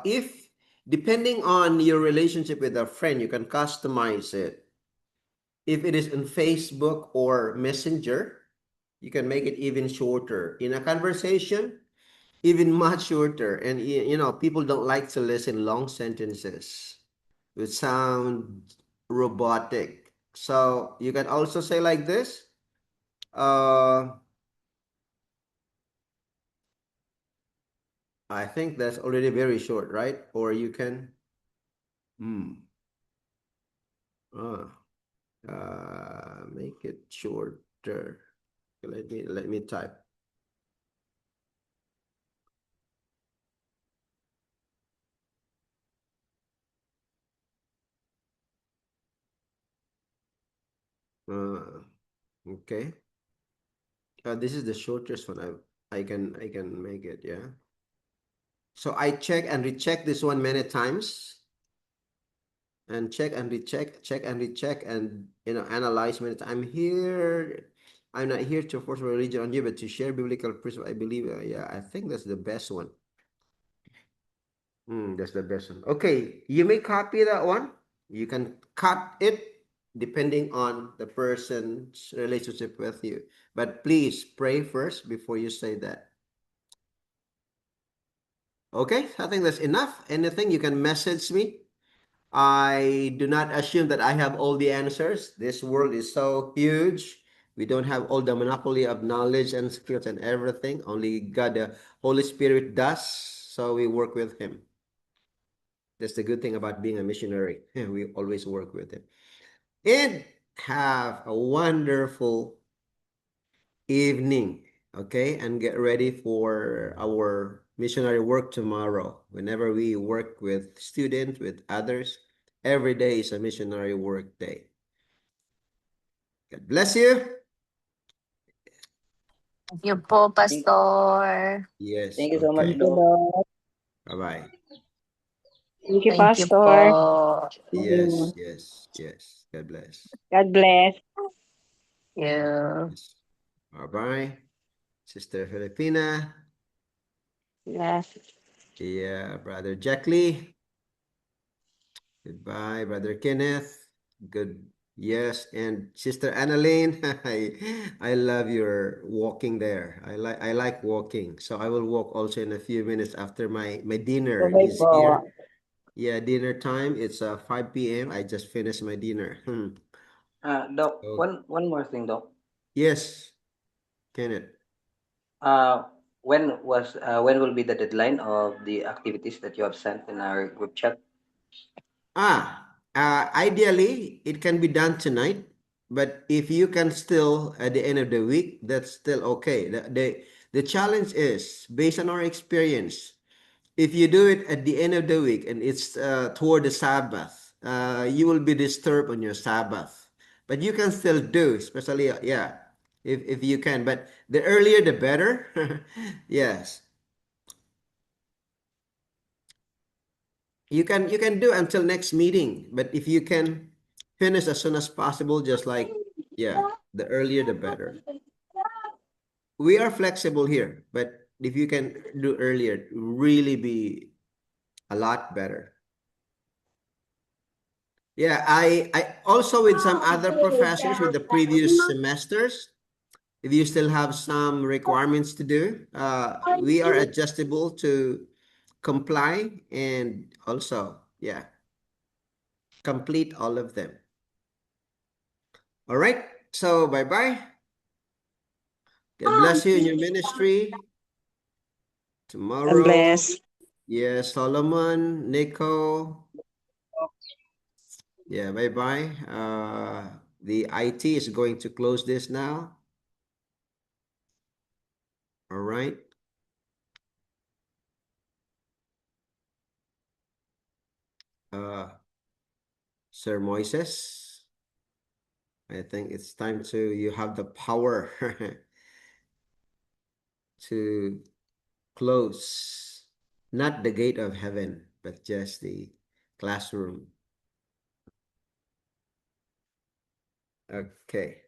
If depending on your relationship with a friend, you can customize it. If it is in Facebook or Messenger, you can make it even shorter. In a conversation, even much shorter. And people don't like to listen long sentences. It sound robotic. So you can also say like this. I think that's already very short, right? Or you can make it shorter. Let me type. Okay. This is the shortest one. I can make it, yeah. So I check and recheck this one many times, and check and recheck, check and recheck, and analyze many times. I'm not here to force religion on you, but to share biblical principle. I believe, I think that's the best one. That's the best one. Okay, you may copy that one. You can cut it depending on the person's relationship with you. But please pray first before you say that. Okay, I think that's enough. Anything, you can message me. I do not assume that I have all the answers. This world is so huge. We don't have all the monopoly of knowledge and skills and everything. Only God, the Holy Spirit does. So we work with Him. That's the good thing about being a missionary. We always work with Him. And have a wonderful evening. Okay, and get ready for our missionary work tomorrow. Whenever we work with students, with others, every day is a missionary work day. God bless you. Thank you po, Pastor. Yes. Thank you so much, Okay. Doc. Bye-bye. Thank you, Thank you Pastor. po. Yes, yes, yes. God bless. God bless. Yeah. Yes. Bye-bye. Sister Filipina. Yes. Yeah, Brother Jack Lee. Goodbye, Brother Kenneth. Good. Yes, and Sister Annalene. I love your walking there. I like walking. So I will walk also in a few minutes after my dinner Bye-bye is po. here. Yeah, dinner time. It's 5 p.m. I just finished my dinner. Doc, So, one more thing, Doc. yes, Kenneth. When will be the deadline of the activities that you have sent in our group chat? Ideally, it can be done tonight, but if you can still at the end of the week, that's still okay. The challenge is based on our experience. If you do it at the end of the week and it's toward the Sabbath, you will be disturbed on your Sabbath. But you can still do, especially if you can. But the earlier the better. Yes. You can do until next meeting, but if you can finish as soon as possible, just like the earlier the better. We are flexible here, but if you can do earlier, it will really be a lot better. Yeah, I also with some other professors with the previous semesters, if you still have some requirements to do, we are adjustable to comply and also, complete all of them. All right. So bye-bye. God bless you in your ministry. God Tomorrow, bless. yes, Solomon, Nico, Yeah, bye-bye. The IT is going to close this now. All right. Sir Moises, I think it's time you have the power to close, not the gate of heaven, but just the classroom. Okay.